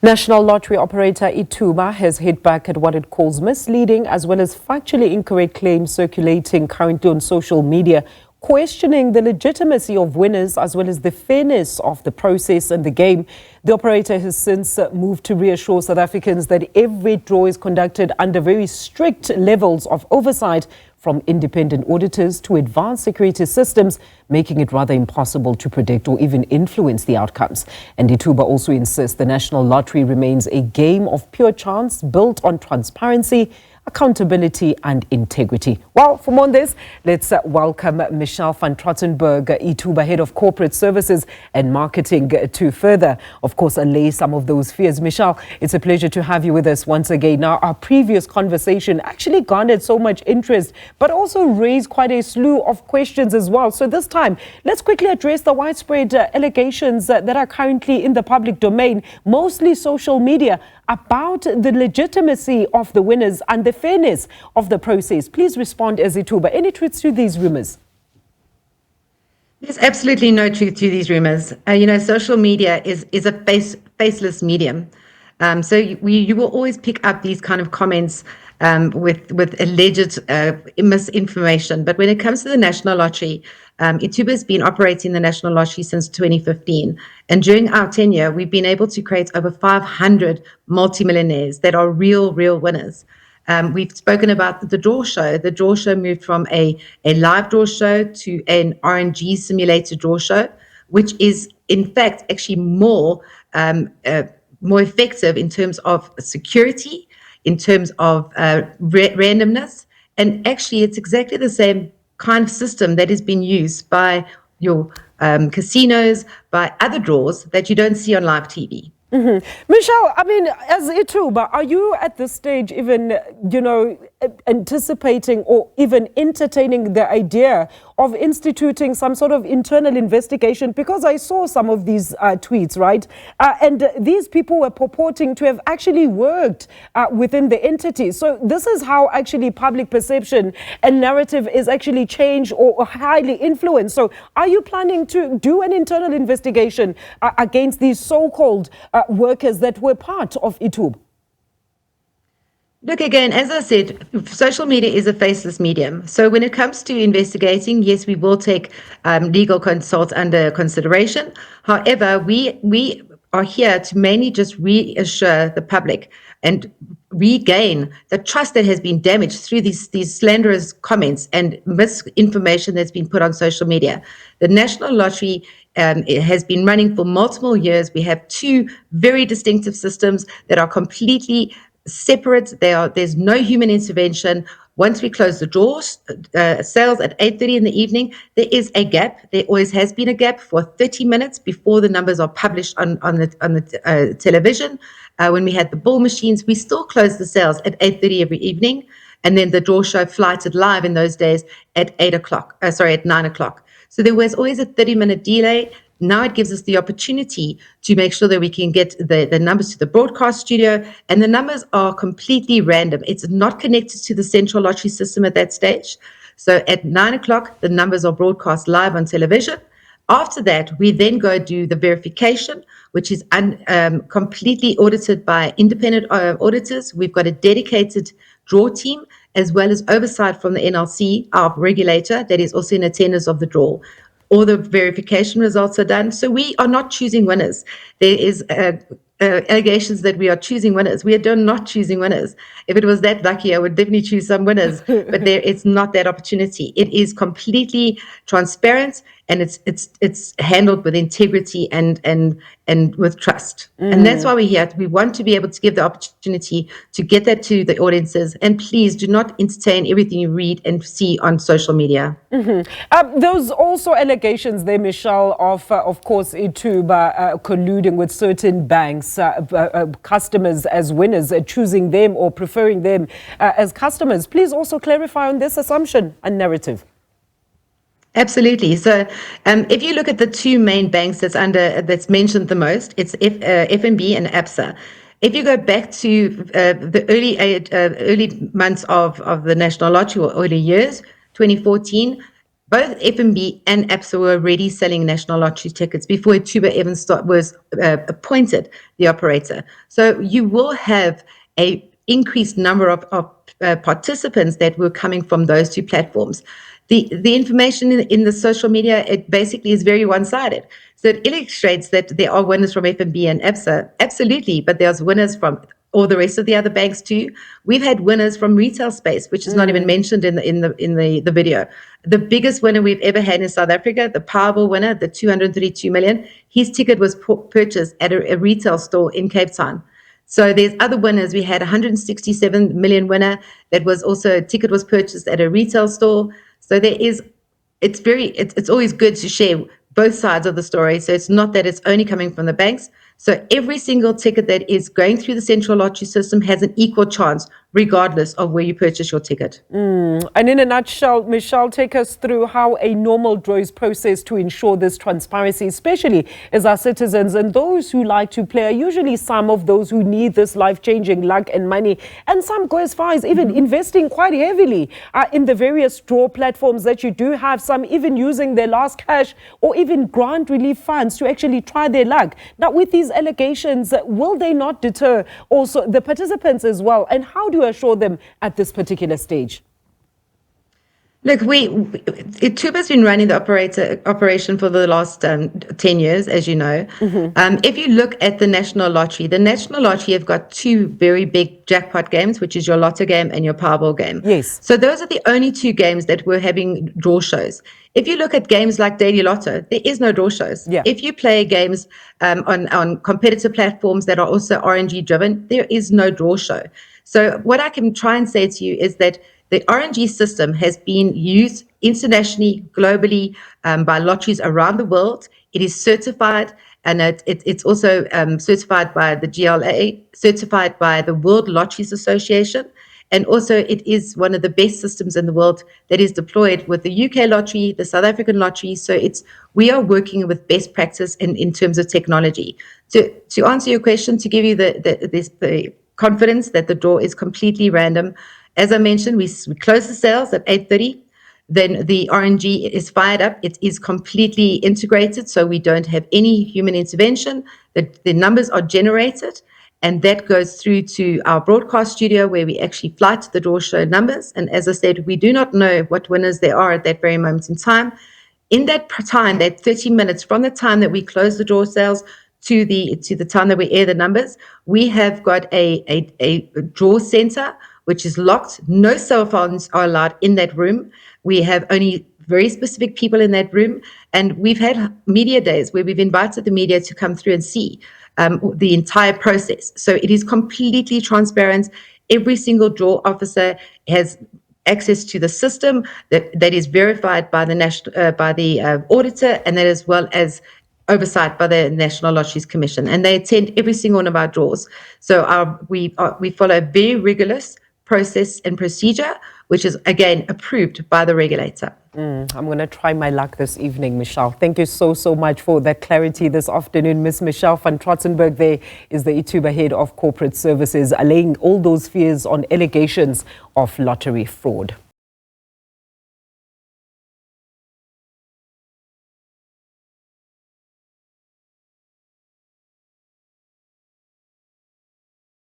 National Lottery operator Ithuba has hit back at what it calls misleading as well as factually incorrect claims circulating currently on social media, questioning the legitimacy of winners as well as the fairness of the process and the game. The operator has since moved to reassure South Africans that every draw is conducted under very strict levels of oversight from independent auditors to advanced security systems, making it rather impossible to predict or even influence the outcomes. And Ithuba also insists the National Lottery remains a game of pure chance built on transparency, accountability and integrity. Well, for more on this, let's welcome Michelle van Trotensburg, Ithuba Head of Corporate Services and Marketing, to further, of course, allay some of those fears. Michelle, it's a pleasure to have you with us once again. Now, our previous conversation actually garnered so much interest, but also raised quite a slew of questions as well. So this time, let's quickly address the widespread allegations that are currently in the public domain, mostly social media, about the legitimacy of the winners and the fairness of the process. Please respond as Ithuba. Any truth to these rumors? There's absolutely no truth to these rumors. Social media is a faceless medium. So you will always pick up these kind of comments with alleged misinformation. But when it comes to the National Lottery, Ithuba has been operating the National Lottery since 2015. And during our tenure, we've been able to create over 500 multimillionaires that are real winners. We've spoken about the draw show. The draw show moved from a live draw show to an RNG simulated draw show, which is in fact actually more effective in terms of security, in terms of randomness. And actually, it's exactly the same kind of system that has been used by your casinos, by other draws that you don't see on live TV. Mm-hmm. Michelle, I mean, as Ithuba, are you at this stage even, anticipating or even entertaining the idea of instituting some sort of internal investigation? Because I saw some of these tweets, right? And these people were purporting to have actually worked within the entity. So this is how actually public perception and narrative is actually changed or highly influenced. So are you planning to do an internal investigation against these so-called workers that were part of Ithuba? Look, again, as I said, social media is a faceless medium. So when it comes to investigating, yes, we will take legal consult under consideration. However, we are here to mainly just reassure the public and regain the trust that has been damaged through these slanderous comments and misinformation that's been put on social media. The National Lottery it has been running for multiple years. We have two very distinctive systems that are completely separate. There's no human intervention. Once we close the doors, sales at 8:30 in the evening, there is a gap. There always has been a gap for 30 minutes before the numbers are published on the television. When we had the ball machines, we still closed the sales at 8:30 every evening, and then the draw show flighted live in those days at 9 o'clock. So there was always a 30-minute delay. Now it gives us the opportunity to make sure that we can get the numbers to the broadcast studio, and the numbers are completely random. It's not connected to the central lottery system at that stage. So at 9 o'clock, the numbers are broadcast live on television. After that, we then go do the verification, which is completely audited by independent auditors. We've got a dedicated draw team, as well as oversight from the NLC, our regulator, that is also in attendance of the draw. All the verification results are done. So we are not choosing winners. There is allegations that we are choosing winners. We are not choosing winners. If it was that lucky, I would definitely choose some winners. But it's not that opportunity. It is completely transparent, and it's handled with integrity and with trust. And that's why we're here. We want to be able to give the opportunity to get that to the audiences. And please do not entertain everything you read and see on social media. Those also allegations there, Michelle, of course, Ithuba colluding with certain banks, customers as winners, choosing them or preferring them as customers. Please also clarify on this assumption and narrative. Absolutely. So if you look at the two main banks that's mentioned the most, it's FNB and ABSA. If you go back to the early months of the National Lottery, or early years, 2014, both FNB and ABSA were already selling national lottery tickets before Ithuba even was appointed the operator. So you will have a increased number of participants that were coming from those two platforms. The information in the social media, it basically is very one-sided. So it illustrates that there are winners from FNB and ABSA, absolutely, but there's winners from all the rest of the other banks too. We've had winners from retail space, which is not even mentioned in the video. The biggest winner we've ever had in South Africa, the Powerball winner, the 232 million, his ticket was purchased at a retail store in Cape Town. So there's other winners. We had 167 million winner that was also a ticket was purchased at a retail store. So it's always good to share both sides of the story. So it's not that it's only coming from the banks. So every single ticket that is going through the central lottery system has an equal chance, regardless of where you purchase your ticket. And in a nutshell, Michelle, take us through how a normal draw is processed to ensure this transparency, especially as our citizens and those who like to play are usually some of those who need this life-changing luck and money. And some go as far as even investing quite heavily in the various draw platforms that you do have, some even using their last cash or even grant relief funds to actually try their luck. Now, with these allegations, will they not deter also the participants as well? And how do you assure them at this particular stage? Look, Ithuba's been running the operation for the last 10 years, as you know. If you look at the National Lottery have got two very big jackpot games, which is your Lotto game and your Powerball game. Yes. So those are the only two games that were having draw shows. If you look at games like Daily Lotto, there is no draw shows. Yeah. If you play games on competitor platforms that are also RNG driven, there is no draw show. So what I can try and say to you is that the RNG system has been used internationally, globally, by lotteries around the world. It is certified, and it's also certified by the GLA, certified by the World Lotteries Association, and also it is one of the best systems in the world that is deployed with the UK lottery, the South African lottery. So we are working with best practice in terms of technology. To answer your question, to give you the confidence that the draw is completely random. As I mentioned, we close the sales at 8:30. Then the RNG is fired up. It is completely integrated, so we don't have any human intervention. The numbers are generated, and that goes through to our broadcast studio where we actually flight the draw show numbers. And as I said, we do not know what winners there are at that very moment in time. In that time, that 30 minutes from the time that we close the draw sales to the time that we air the numbers, we have got a draw center which is locked. No cell phones are allowed in that room. We have only very specific people in that room, and we've had media days where we've invited the media to come through and see the entire process. So it is completely transparent. Every single draw officer has access to the system that is verified by the auditor, and that as well as oversight by the National Lotteries Commission, and they attend every single one of our draws. So we follow a very rigorous process and procedure, which is again approved by the regulator. I'm going to try my luck this evening, Michelle. Thank you so much for that clarity this afternoon. Miss Michelle van Trotensburg there is the Ithuba Head of Corporate Services, allaying all those fears on allegations of lottery fraud.